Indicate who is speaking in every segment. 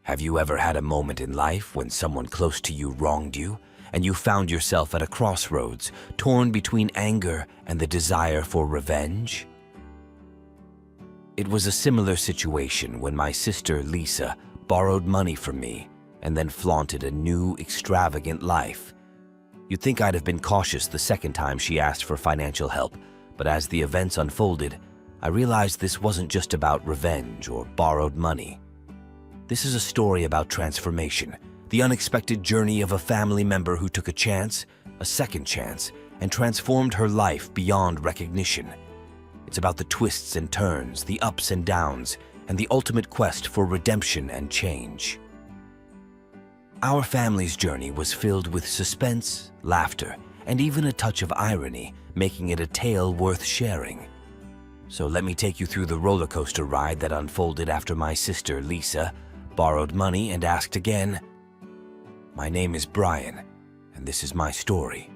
Speaker 1: Have you ever had a moment in life when someone close to you wronged you, and you found yourself at a crossroads, torn between anger and the desire for revenge? It was a similar situation when my sister Lisa borrowed money from me and then flaunted a new, extravagant life. You'd think I'd have been cautious the second time she asked for financial help, but as the events unfolded, I realized this wasn't just about revenge or borrowed money. This is a story about transformation, the unexpected journey of a family member who took a chance, a second chance, and transformed her life beyond recognition. It's about the twists and turns, the ups and downs, and the ultimate quest for redemption and change. Our family's journey was filled with suspense, laughter, and even a touch of irony, making it a tale worth sharing. So let me take you through the roller coaster ride that unfolded after my sister Lisa borrowed money and asked again. My name is Brian, and this is my story.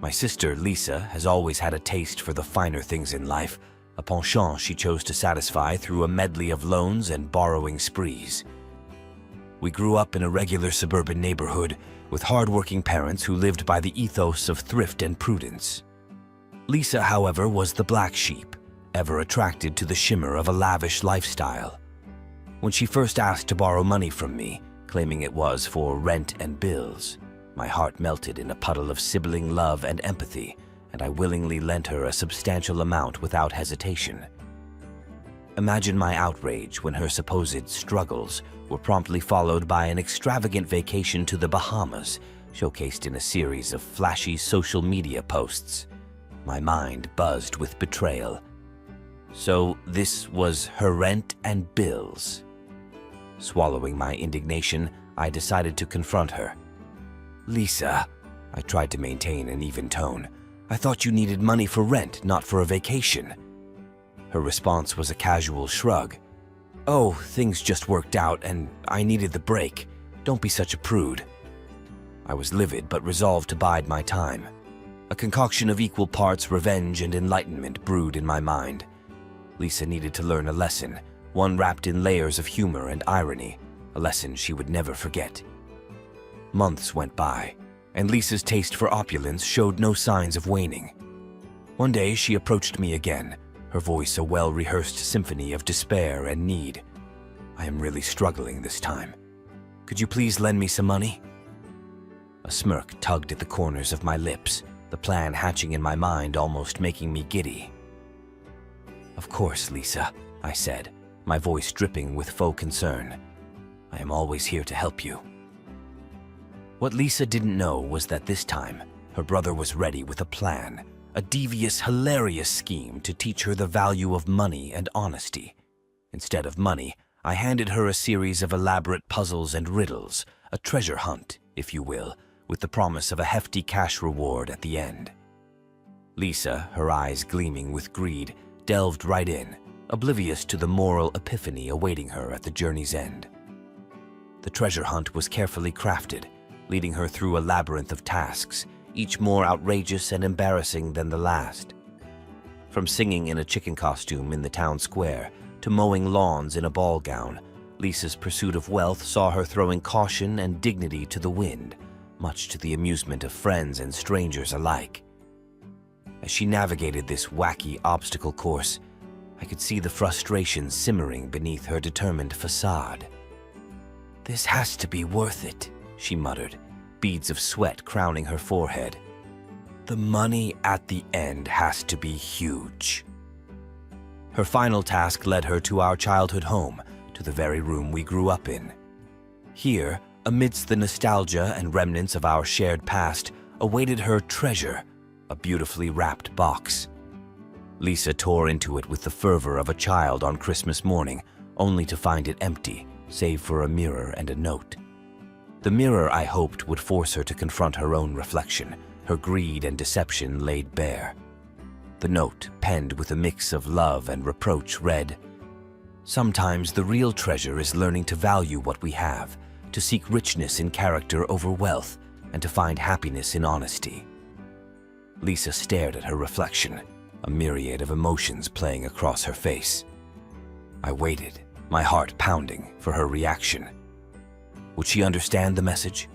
Speaker 1: My sister Lisa has always had a taste for the finer things in life, a penchant she chose to satisfy through a medley of loans and borrowing sprees. We grew up in a regular suburban neighborhood with hardworking parents who lived by the ethos of thrift and prudence. Lisa, however, was the black sheep, ever attracted to the shimmer of a lavish lifestyle. When she first asked to borrow money from me, claiming it was for rent and bills, my heart melted in a puddle of sibling love and empathy, and I willingly lent her a substantial amount without hesitation. Imagine my outrage when her supposed struggles were promptly followed by an extravagant vacation to the Bahamas, showcased in a series of flashy social media posts. My mind buzzed with betrayal. So this was her rent and bills. Swallowing my indignation, I decided to confront her. Lisa, I tried to maintain an even tone. I thought you needed money for rent, not for a vacation. Her response was a casual shrug. Oh, things just worked out and I needed the break. Don't be such a prude. I was livid but resolved to bide my time. A concoction of equal parts revenge and enlightenment brewed in my mind. Lisa needed to learn a lesson, one wrapped in layers of humor and irony, a lesson she would never forget. Months went by, and Lisa's taste for opulence showed no signs of waning. One day she approached me again, her voice a well-rehearsed symphony of despair and need. I am really struggling this time. Could you please lend me some money? A smirk tugged at the corners of my lips, the plan hatching in my mind almost making me giddy. Of course, Lisa, I said, my voice dripping with faux concern. I am always here to help you. What Lisa didn't know was that this time, her brother was ready with a plan, a devious, hilarious scheme to teach her the value of money and honesty. Instead of money, I handed her a series of elaborate puzzles and riddles, a treasure hunt, if you will, with the promise of a hefty cash reward at the end. Lisa, her eyes gleaming with greed, delved right in, oblivious to the moral epiphany awaiting her at the journey's end. The treasure hunt was carefully crafted, leading her through a labyrinth of tasks, each more outrageous and embarrassing than the last. From singing in a chicken costume in the town square to mowing lawns in a ball gown, Lisa's pursuit of wealth saw her throwing caution and dignity to the wind, much to the amusement of friends and strangers alike. As she navigated this wacky obstacle course, I could see the frustration simmering beneath her determined facade. "This has to be worth it," she muttered, beads of sweat crowning her forehead. "The money at the end has to be huge." Her final task led her to our childhood home, to the very room we grew up in. Here, amidst the nostalgia and remnants of our shared past, awaited her treasure, a beautifully wrapped box. Lisa tore into it with the fervor of a child on Christmas morning, only to find it empty, save for a mirror and a note. The mirror, I hoped, would force her to confront her own reflection, her greed and deception laid bare. The note, penned with a mix of love and reproach, read, "Sometimes the real treasure is learning to value what we have, to seek richness in character over wealth, and to find happiness in honesty." Lisa stared at her reflection, a myriad of emotions playing across her face. I waited, my heart pounding, for her reaction. Would she understand the message?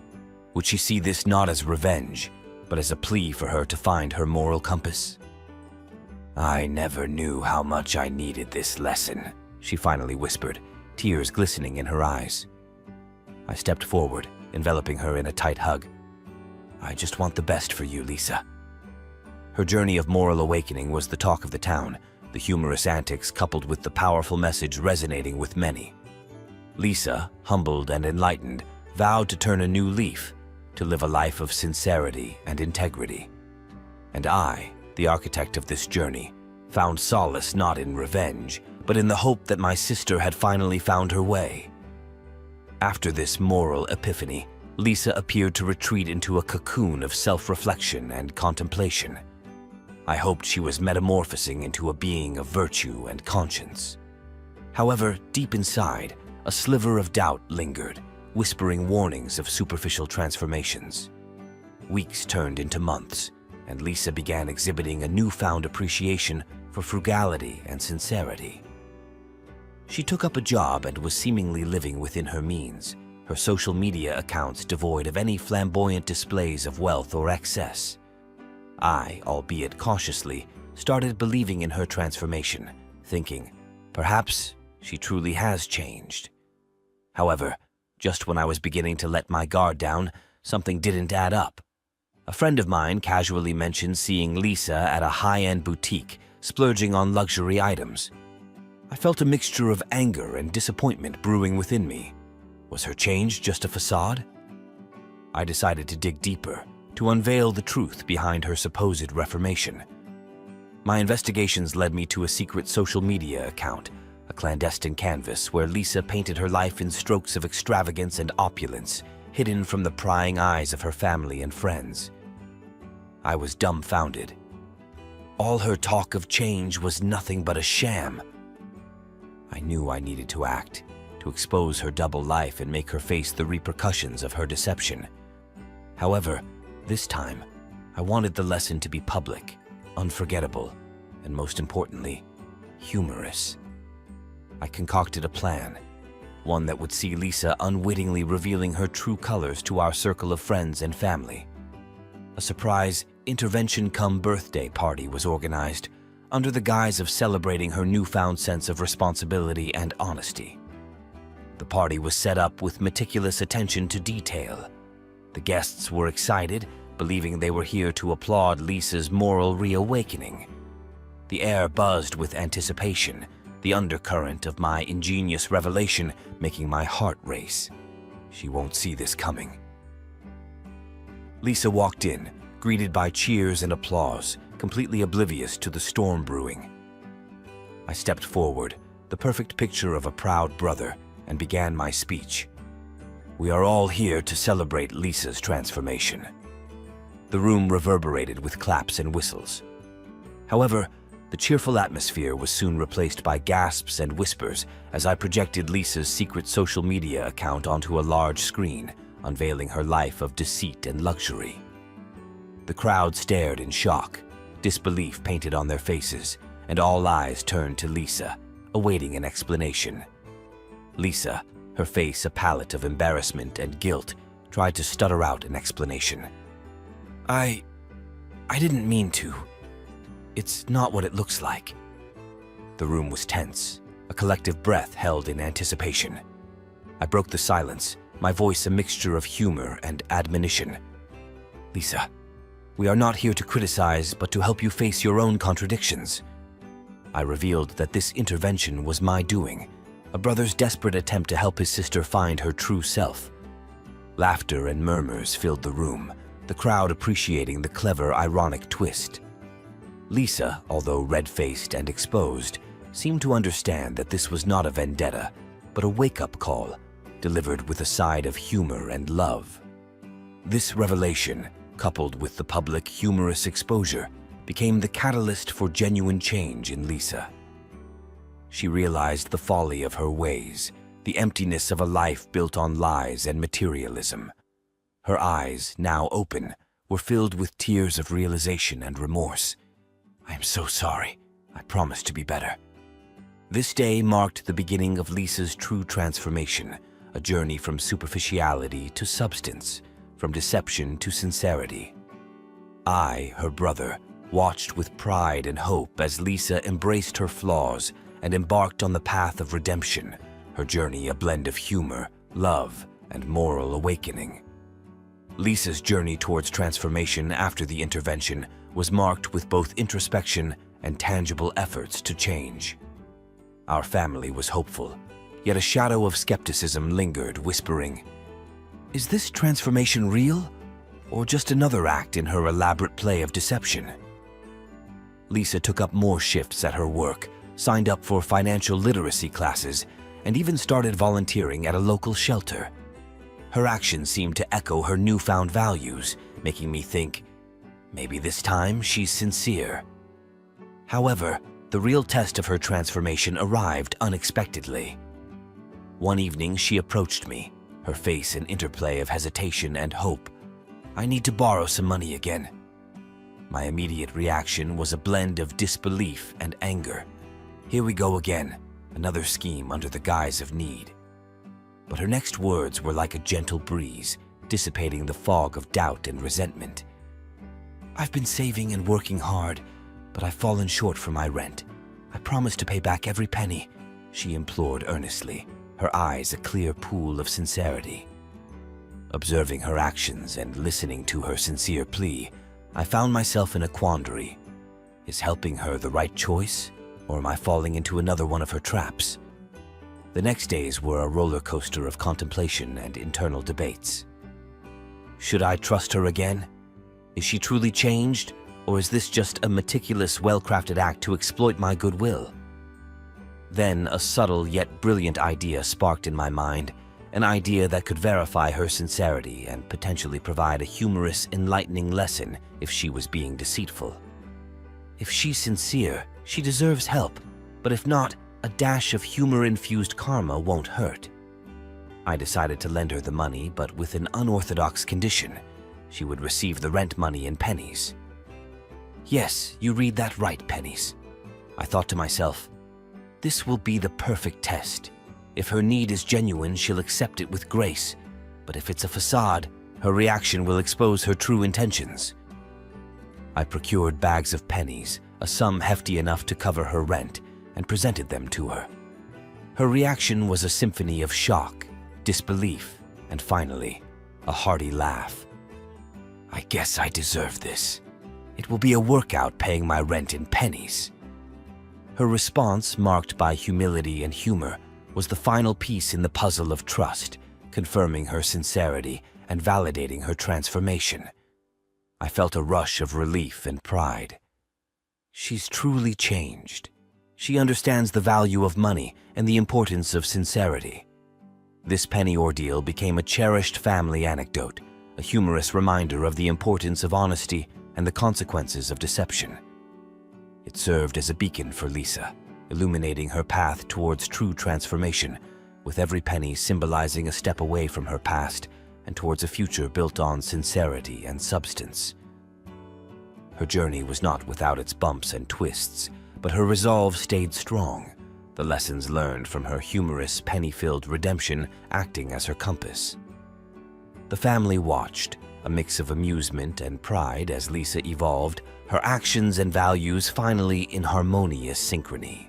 Speaker 1: Would she see this not as revenge, but as a plea for her to find her moral compass? "I never knew how much I needed this lesson," she finally whispered, tears glistening in her eyes. I stepped forward, enveloping her in a tight hug. "I just want the best for you, Lisa." Her journey of moral awakening was the talk of the town, the humorous antics coupled with the powerful message resonating with many. Lisa, humbled and enlightened, vowed to turn a new leaf, to live a life of sincerity and integrity. And I, the architect of this journey, found solace not in revenge, but in the hope that my sister had finally found her way. After this moral epiphany, Lisa appeared to retreat into a cocoon of self-reflection and contemplation. I hoped she was metamorphosing into a being of virtue and conscience. However, deep inside, a sliver of doubt lingered, whispering warnings of superficial transformations. Weeks turned into months, and Lisa began exhibiting a newfound appreciation for frugality and sincerity. She took up a job and was seemingly living within her means, her social media accounts devoid of any flamboyant displays of wealth or excess. I, albeit cautiously, started believing in her transformation, thinking, perhaps she truly has changed. However, just when I was beginning to let my guard down, something didn't add up. A friend of mine casually mentioned seeing Lisa at a high-end boutique, splurging on luxury items. I felt a mixture of anger and disappointment brewing within me. Was her change just a facade? I decided to dig deeper, to unveil the truth behind her supposed reformation. My investigations led me to a secret social media account, a clandestine canvas where Lisa painted her life in strokes of extravagance and opulence, hidden from the prying eyes of her family and friends. I was dumbfounded. All her talk of change was nothing but a sham. I knew I needed to act, to expose her double life and make her face the repercussions of her deception. However, this time, I wanted the lesson to be public, unforgettable, and most importantly, humorous. I concocted a plan, one that would see Lisa unwittingly revealing her true colors to our circle of friends and family. A surprise intervention-cum-birthday party was organized under the guise of celebrating her newfound sense of responsibility and honesty. The party was set up with meticulous attention to detail. The guests were excited, believing they were here to applaud Lisa's moral reawakening. The air buzzed with anticipation, the undercurrent of my ingenious revelation making my heart race. She won't see this coming. Lisa walked in, greeted by cheers and applause, completely oblivious to the storm brewing. I stepped forward, the perfect picture of a proud brother, and began my speech. We are all here to celebrate Lisa's transformation. The room reverberated with claps and whistles. However, the cheerful atmosphere was soon replaced by gasps and whispers as I projected Lisa's secret social media account onto a large screen, unveiling her life of deceit and luxury. The crowd stared in shock, disbelief painted on their faces, and all eyes turned to Lisa, awaiting an explanation. Lisa, her face a palette of embarrassment and guilt, tried to stutter out an explanation. I didn't mean to. It's not what it looks like. The room was tense, a collective breath held in anticipation. I broke the silence, my voice a mixture of humor and admonition. Lisa, we are not here to criticize, but to help you face your own contradictions. I revealed that this intervention was my doing, a brother's desperate attempt to help his sister find her true self. Laughter and murmurs filled the room, the crowd appreciating the clever, ironic twist. Lisa, although red-faced and exposed, seemed to understand that this was not a vendetta, but a wake-up call, delivered with a side of humor and love. This revelation, coupled with the public humorous exposure, became the catalyst for genuine change in Lisa. She realized the folly of her ways, the emptiness of a life built on lies and materialism. Her eyes, now open, were filled with tears of realization and remorse. I am so sorry. I promise to be better. This day marked the beginning of Lisa's true transformation, a journey from superficiality to substance, from deception to sincerity. I, her brother, watched with pride and hope as Lisa embraced her flaws and embarked on the path of redemption, her journey a blend of humor, love, and moral awakening. Lisa's journey towards transformation after the intervention was marked with both introspection and tangible efforts to change. Our family was hopeful, yet a shadow of skepticism lingered, whispering, "Is this transformation real, or just another act in her elaborate play of deception?" Lisa took up more shifts at her work, signed up for financial literacy classes, and even started volunteering at a local shelter. Her actions seemed to echo her newfound values, making me think, maybe this time she's sincere. However, the real test of her transformation arrived unexpectedly. One evening, she approached me, her face an interplay of hesitation and hope. "I need to borrow some money again." My immediate reaction was a blend of disbelief and anger. Here we go again, another scheme under the guise of need. But her next words were like a gentle breeze, dissipating the fog of doubt and resentment. "I've been saving and working hard, but I've fallen short for my rent. I promise to pay back every penny," she implored earnestly, her eyes a clear pool of sincerity. Observing her actions and listening to her sincere plea, I found myself in a quandary. Is helping her the right choice, or am I falling into another one of her traps? The next days were a roller coaster of contemplation and internal debates. Should I trust her again? Is she truly changed, or is this just a meticulous, well-crafted act to exploit my goodwill? Then a subtle yet brilliant idea sparked in my mind, an idea that could verify her sincerity and potentially provide a humorous, enlightening lesson if she was being deceitful. If she's sincere, she deserves help, but if not, a dash of humor-infused karma won't hurt. I decided to lend her the money, but with an unorthodox condition. She would receive the rent money in pennies. Yes, you read that right, pennies. I thought to myself, this will be the perfect test. If her need is genuine, she'll accept it with grace, but if it's a facade, her reaction will expose her true intentions. I procured bags of pennies, a sum hefty enough to cover her rent, and presented them to her. Her reaction was a symphony of shock, disbelief, and finally, a hearty laugh. "I guess I deserve this. It will be a workout paying my rent in pennies." Her response, marked by humility and humor, was the final piece in the puzzle of trust, confirming her sincerity and validating her transformation. I felt a rush of relief and pride. She's truly changed. She understands the value of money and the importance of sincerity. This penny ordeal became a cherished family anecdote, a humorous reminder of the importance of honesty and the consequences of deception. It served as a beacon for Lisa, illuminating her path towards true transformation, with every penny symbolizing a step away from her past and towards a future built on sincerity and substance. Her journey was not without its bumps and twists, but her resolve stayed strong, the lessons learned from her humorous, penny-filled redemption acting as her compass. The family watched, a mix of amusement and pride as Lisa evolved, her actions and values finally in harmonious synchrony.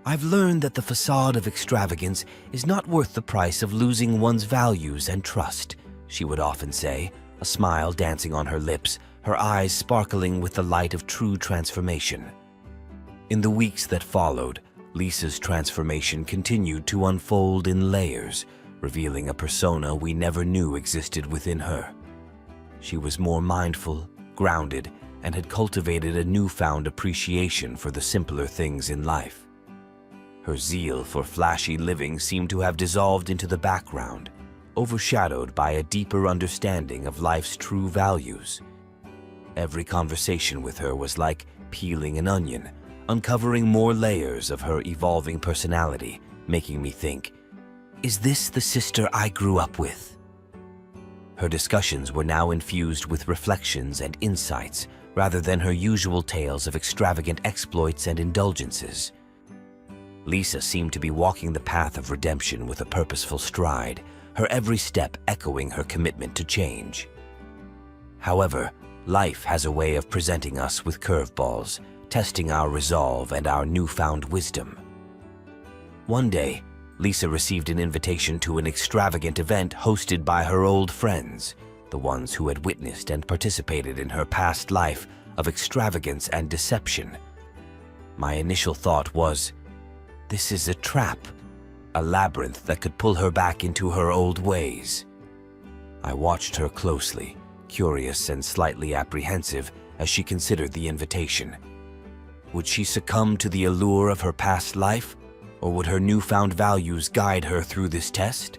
Speaker 1: "I've learned that the facade of extravagance is not worth the price of losing one's values and trust," she would often say, a smile dancing on her lips, her eyes sparkling with the light of true transformation. In the weeks that followed, Lisa's transformation continued to unfold in layers, revealing a persona we never knew existed within her. She was more mindful, grounded, and had cultivated a newfound appreciation for the simpler things in life. Her zeal for flashy living seemed to have dissolved into the background, overshadowed by a deeper understanding of life's true values. Every conversation with her was like peeling an onion, uncovering more layers of her evolving personality, making me think, is this the sister I grew up with? Her discussions were now infused with reflections and insights, rather than her usual tales of extravagant exploits and indulgences. Lisa seemed to be walking the path of redemption with a purposeful stride, her every step echoing her commitment to change. However, life has a way of presenting us with curveballs, testing our resolve and our newfound wisdom. One day, Lisa received an invitation to an extravagant event hosted by her old friends, the ones who had witnessed and participated in her past life of extravagance and deception. My initial thought was, this is a trap, a labyrinth that could pull her back into her old ways. I watched her closely, curious and slightly apprehensive as she considered the invitation. Would she succumb to the allure of her past life, or would her newfound values guide her through this test?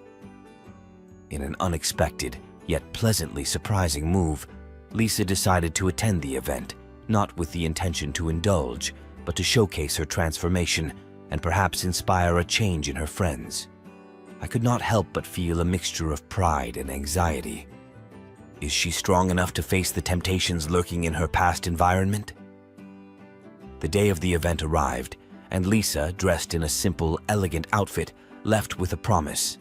Speaker 1: In an unexpected, yet pleasantly surprising move, Lisa decided to attend the event, not with the intention to indulge, but to showcase her transformation and perhaps inspire a change in her friends. I could not help but feel a mixture of pride and anxiety. Is she strong enough to face the temptations lurking in her past environment? The day of the event arrived, and Lisa, dressed in a simple, elegant outfit, left with a promise.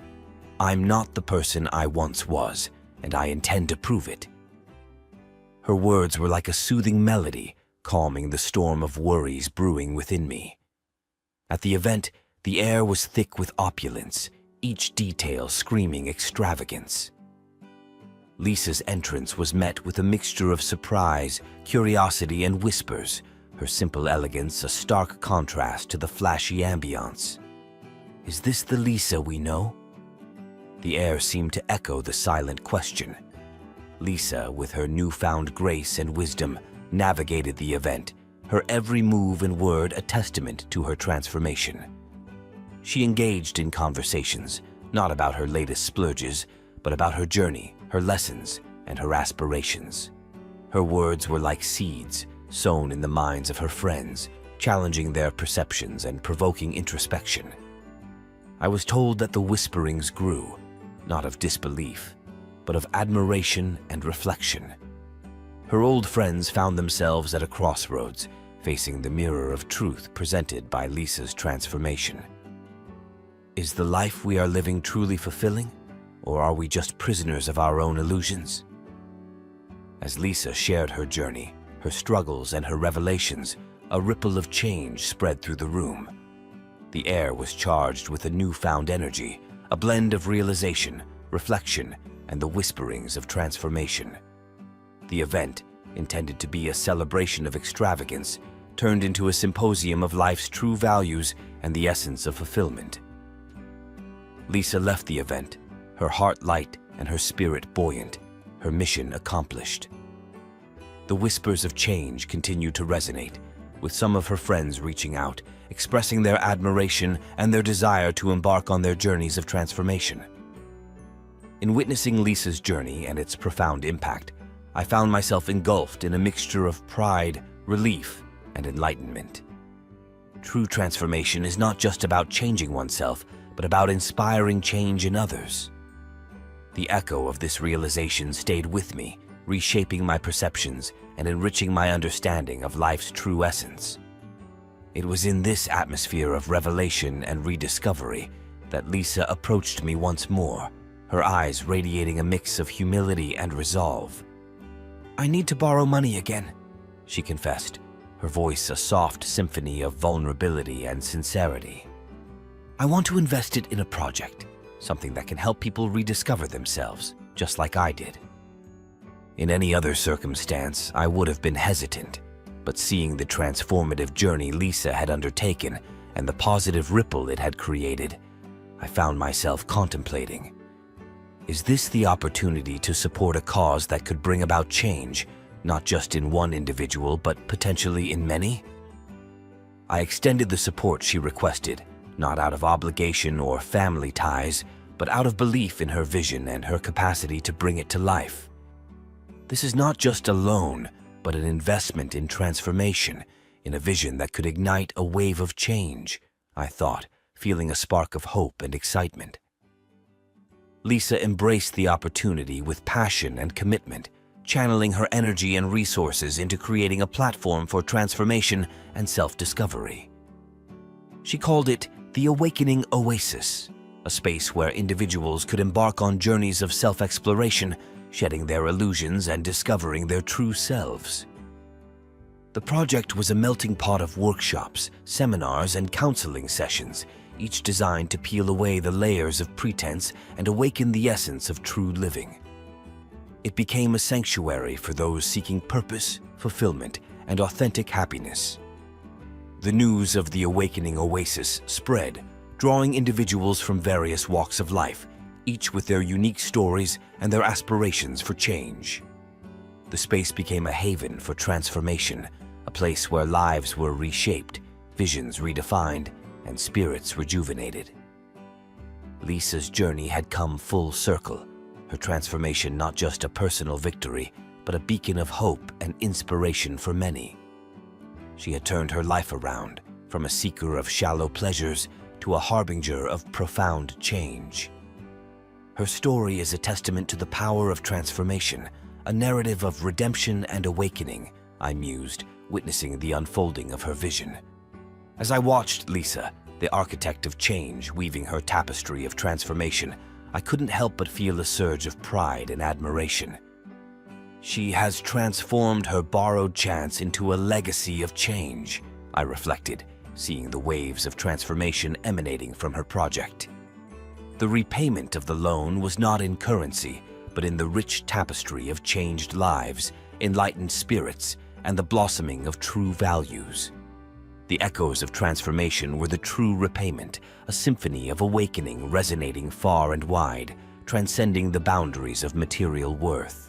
Speaker 1: I'm not the person I once was, and I intend to prove it. Her words were like a soothing melody, calming the storm of worries brewing within me. At the event, the air was thick with opulence, each detail screaming extravagance. Lisa's entrance was met with a mixture of surprise, curiosity, and whispers, her simple elegance a stark contrast to the flashy ambiance. Is this the Lisa we know? The air seemed to echo the silent question. Lisa, with her newfound grace and wisdom, navigated the event, her every move and word a testament to her transformation. She engaged in conversations, not about her latest splurges, but about her journey, her lessons, and her aspirations. Her words were like seeds, sown in the minds of her friends, challenging their perceptions and provoking introspection. I was told that the whisperings grew, not of disbelief, but of admiration and reflection. Her old friends found themselves at a crossroads, facing the mirror of truth presented by Lisa's transformation. Is the life we are living truly fulfilling, or are we just prisoners of our own illusions? As Lisa shared her journey, her struggles, and her revelations, a ripple of change spread through the room. The air was charged with a newfound energy, a blend of realization, reflection, and the whisperings of transformation. The event, intended to be a celebration of extravagance, turned into a symposium of life's true values and the essence of fulfillment. Lisa left the event, her heart light and her spirit buoyant, her mission accomplished. The whispers of change continued to resonate, with some of her friends reaching out, expressing their admiration and their desire to embark on their journeys of transformation. In witnessing Lisa's journey and its profound impact, I found myself engulfed in a mixture of pride, relief, and enlightenment. True transformation is not just about changing oneself, but about inspiring change in others. The echo of this realization stayed with me, reshaping my perceptions and enriching my understanding of life's true essence. It was in this atmosphere of revelation and rediscovery that Lisa approached me once more, her eyes radiating a mix of humility and resolve. I need to borrow money again, she confessed, her voice a soft symphony of vulnerability and sincerity. I want to invest it in a project, something that can help people rediscover themselves, just like I did. In any other circumstance, I would have been hesitant, but seeing the transformative journey Lisa had undertaken and the positive ripple it had created, I found myself contemplating. Is this the opportunity to support a cause that could bring about change, not just in one individual, but potentially in many? I extended the support she requested, not out of obligation or family ties, but out of belief in her vision and her capacity to bring it to life. This is not just a loan, but an investment in transformation, in a vision that could ignite a wave of change, I thought, feeling a spark of hope and excitement. Lisa embraced the opportunity with passion and commitment, channeling her energy and resources into creating a platform for transformation and self-discovery. She called it The Awakening Oasis, a space where individuals could embark on journeys of self-exploration, shedding their illusions and discovering their true selves. The project was a melting pot of workshops, seminars, and counseling sessions, each designed to peel away the layers of pretense and awaken the essence of true living. It became a sanctuary for those seeking purpose, fulfillment, and authentic happiness. The news of the Awakening Oasis spread, drawing individuals from various walks of life, each with their unique stories and their aspirations for change. The space became a haven for transformation, a place where lives were reshaped, visions redefined, and spirits rejuvenated. Lisa's journey had come full circle, her transformation not just a personal victory, but a beacon of hope and inspiration for many. She had turned her life around, from a seeker of shallow pleasures to a harbinger of profound change. Her story is a testament to the power of transformation, a narrative of redemption and awakening, I mused, witnessing the unfolding of her vision. As I watched Lisa, the architect of change, weaving her tapestry of transformation, I couldn't help but feel a surge of pride and admiration. She has transformed her borrowed chance into a legacy of change, I reflected, seeing the waves of transformation emanating from her project. The repayment of the loan was not in currency, but in the rich tapestry of changed lives, enlightened spirits, and the blossoming of true values. The echoes of transformation were the true repayment, a symphony of awakening resonating far and wide, transcending the boundaries of material worth.